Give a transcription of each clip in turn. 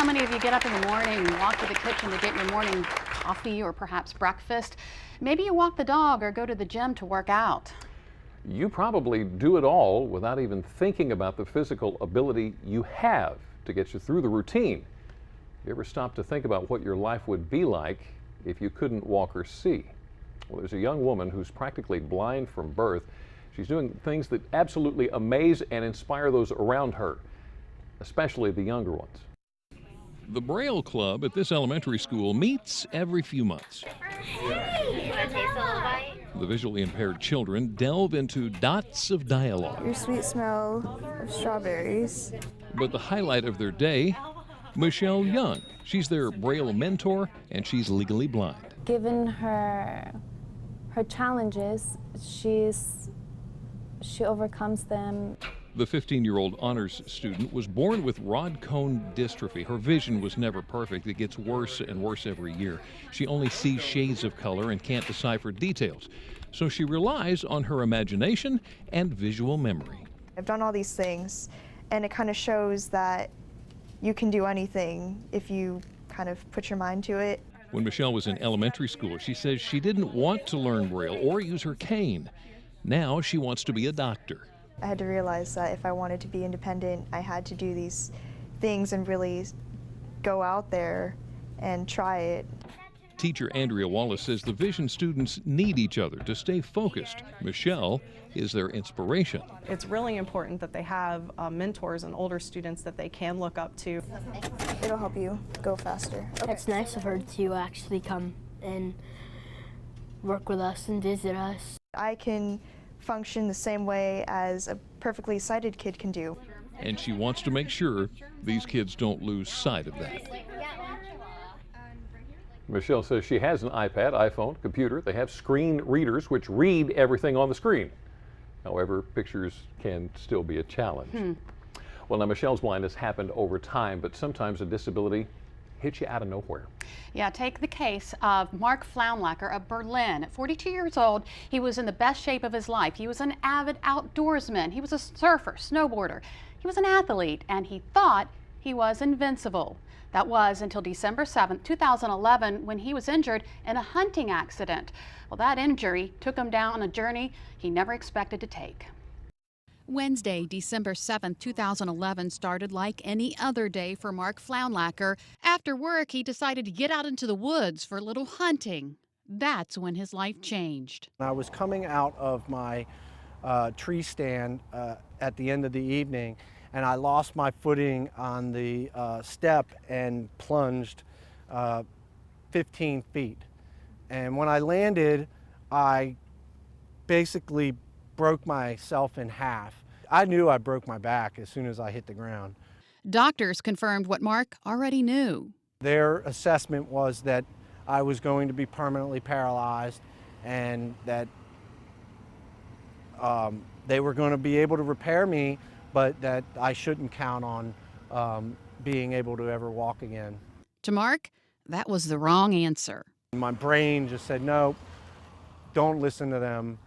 how many of you get up in the morning and walk to the kitchen to get your morning coffee or perhaps breakfast? Maybe you walk the dog or go to the gym to work out. You probably do it all without even thinking about the physical ability you have to get you through the routine. You ever stop to think about what your life would be like if you couldn't walk or see? Well, there's a young woman who's practically blind from birth. She's doing things that absolutely amaze and inspire those around her, especially the younger ones. The Braille Club at this elementary school meets every few months. The visually impaired children delve into dots of dialogue. Your sweet smell of strawberries. But the highlight of their day, Michelle Young. She's their Braille mentor, and she's legally blind. Given her challenges, she overcomes them. The 15-year-old honors student was born with rod cone dystrophy. Her vision was never perfect. It gets worse and worse every year. She only sees shades of color and can't decipher details. So she relies on her imagination and visual memory. I've done all these things, and it kind of shows that you can do anything if you kind of put your mind to it. When Michelle was in elementary school, she says she didn't want to learn Braille or use her cane. Now she wants to be a doctor. I had to realize that if I wanted to be independent, I had to do these things and really go out there and try it. Teacher Andrea Wallace says the vision students need each other to stay focused. Michelle is their inspiration. It's really important that they have mentors and older students that they can look up to. It'll help you go faster. Okay. It's nice of her to actually come and work with us and visit us. I can function the same way as a perfectly sighted kid can do. And she wants to make sure these kids don't lose sight of that. Michelle says she has an iPad, iPhone, computer. They have screen readers which read everything on the screen. However, pictures can still be a challenge. Well, now Michelle's blindness happened over time, but sometimes a disability hits you out of nowhere. Yeah, take the case of Mark Flaunlacker of Berlin. At 42 years old, he was in the best shape of his life. He was an avid outdoorsman. He was a surfer, snowboarder. He was an athlete, and he thought he was invincible. That was until December 7th, 2011, when he was injured in a hunting accident. Well, that injury took him down a journey he never expected to take. Wednesday, December 7th, 2011 started like any other day for Mark Flaunlacker. After work, he decided to get out into the woods for a little hunting. That's when his life changed. I was coming out of my tree stand at the end of the evening, and I lost my footing on the step and plunged 15 feet. And when I landed, I basically broke myself in half. I knew I broke my back as soon as I hit the ground. Doctors confirmed what Mark already knew. Their assessment was that I was going to be permanently paralyzed and that they were going to be able to repair me, but that I shouldn't count on being able to ever walk again. To Mark, that was the wrong answer. My brain just said, no, don't listen to them.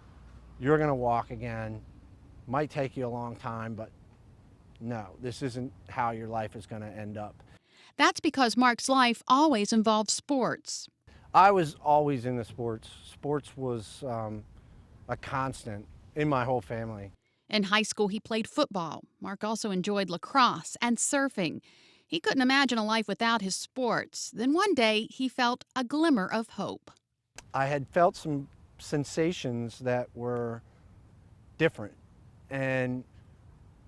You're going to walk again. Might take you a long time, but no, this isn't how your life is going to end up. That's because Mark's life always involved sports. I was always into sports. Sports was a constant in my whole family. In high school, he played football. Mark also enjoyed lacrosse and surfing. He couldn't imagine a life without his sports. Then one day, he felt a glimmer of hope. I had felt some sensations that were different, and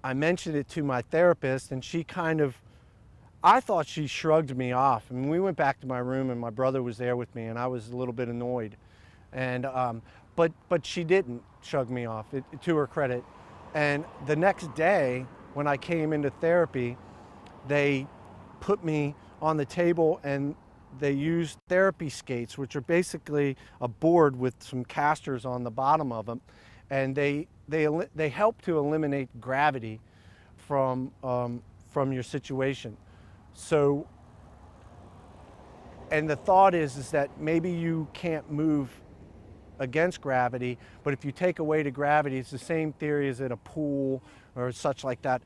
I mentioned it to my therapist, and she I thought she shrugged me off. I mean, we went back to my room, and my brother was there with me, and I was a little bit annoyed, and but she didn't shrug me off, to her credit. And the next day, when I came into therapy, they put me on the table and they used therapy skates, which are basically a board with some casters on the bottom of them, and they help to eliminate gravity from your situation. So, and the thought is that maybe you can't move against gravity, but if you take away the gravity, it's the same theory as at a pool or such like that.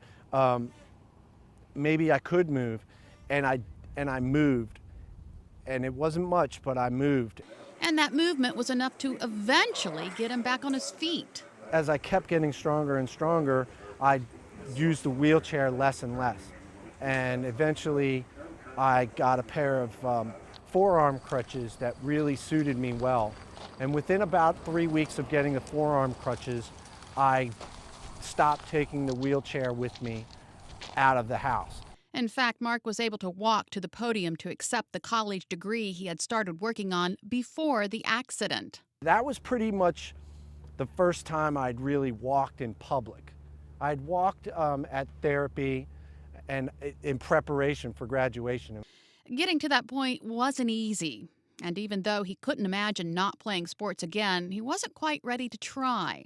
Maybe I could move, and I and I moved. And it wasn't much, but I moved. And that movement was enough to eventually get him back on his feet. As I kept getting stronger and stronger, I used the wheelchair less and less. And eventually I got a pair of forearm crutches that really suited me well. And within about 3 weeks of getting the forearm crutches, I stopped taking the wheelchair with me out of the house. In fact, Mark was able to walk to the podium to accept the college degree he had started working on before the accident. That was pretty much the first time I'd really walked in public. I'd walked at therapy and in preparation for graduation. Getting to that point wasn't easy. And even though he couldn't imagine not playing sports again, he wasn't quite ready to try.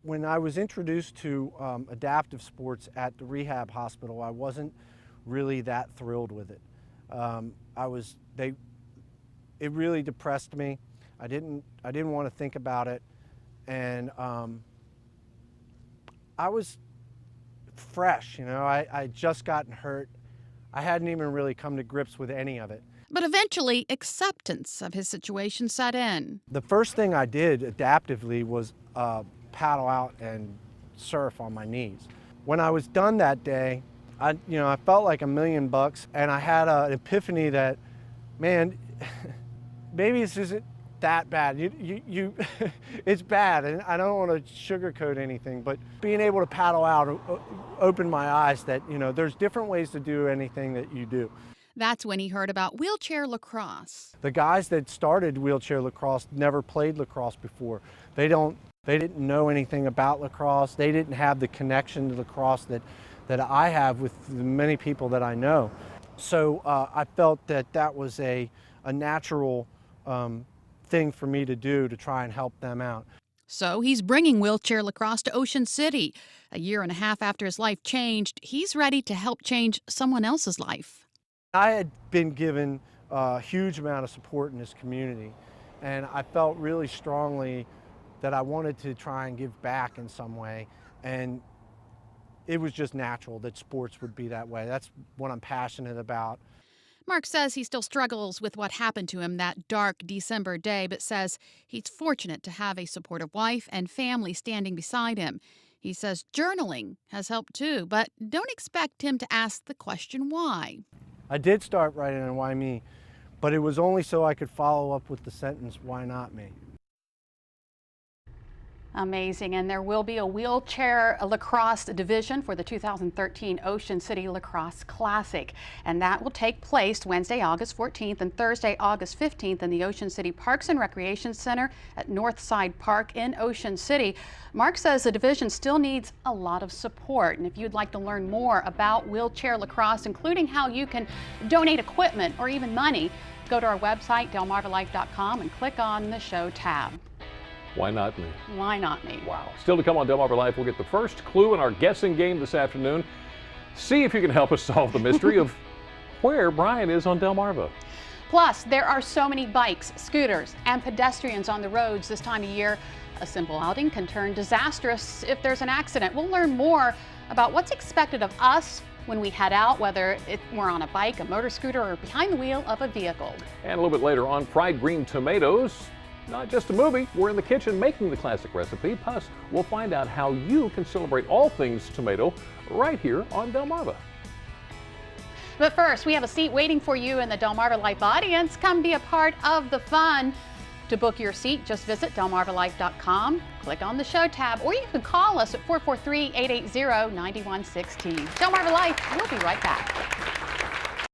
When I was introduced to adaptive sports at the rehab hospital, I wasn't really that thrilled with it. It really depressed me. I didn't want to think about it, and I was fresh. You know, I had just gotten hurt. I hadn't even really come to grips with any of it. But eventually, acceptance of his situation set in. The first thing I did adaptively was paddle out and surf on my knees. When I was done that day, I felt like $1,000,000, and I had an epiphany that, man, maybe this isn't that bad. It's bad, and I don't want to sugarcoat anything, but being able to paddle out opened my eyes that, there's different ways to do anything that you do. That's when he heard about wheelchair lacrosse. The guys that started wheelchair lacrosse never played lacrosse before. They didn't know anything about lacrosse. They didn't have the connection to lacrosse that I have with the many people that I know. So I felt that was a natural thing for me to do to try and help them out. So he's bringing wheelchair lacrosse to Ocean City. A year and a half after his life changed, he's ready to help change someone else's life. I had been given a huge amount of support in this community, and I felt really strongly that I wanted to try and give back in some way, and it was just natural that sports would be that way. That's what I'm passionate about. Mark says he still struggles with what happened to him that dark December day, but says he's fortunate to have a supportive wife and family standing beside him. He says journaling has helped too, but don't expect him to ask the question why. I did start writing on why me, but it was only so I could follow up with the sentence, why not me? Amazing. And there will be a wheelchair lacrosse division for the 2013 Ocean City Lacrosse Classic. And that will take place Wednesday, August 14th and Thursday, August 15th in the Ocean City Parks and Recreation Center at Northside Park in Ocean City. Mark says the division still needs a lot of support. And if you'd like to learn more about wheelchair lacrosse, including how you can donate equipment or even money, go to our website, delmarvalife.com, and click on the show tab. Why not me? Why not me? Wow. Still to come on Delmarva Life, we'll get the first clue in our guessing game this afternoon. See if you can help us solve the mystery of where Brian is on Delmarva. Plus, there are so many bikes, scooters, and pedestrians on the roads this time of year. A simple outing can turn disastrous if there's an accident. We'll learn more about what's expected of us when we head out, whether we're on a bike, a motor scooter, or behind the wheel of a vehicle. And a little bit later on, fried green tomatoes. Not just a movie, we're in the kitchen making the classic recipe. Plus, we'll find out how you can celebrate all things tomato right here on Delmarva. But first, we have a seat waiting for you in the Delmarva Life audience. Come be a part of the fun. To book your seat, just visit delmarvalife.com, click on the show tab, or you can call us at 443-880-9116. Delmarva Life, we'll be right back.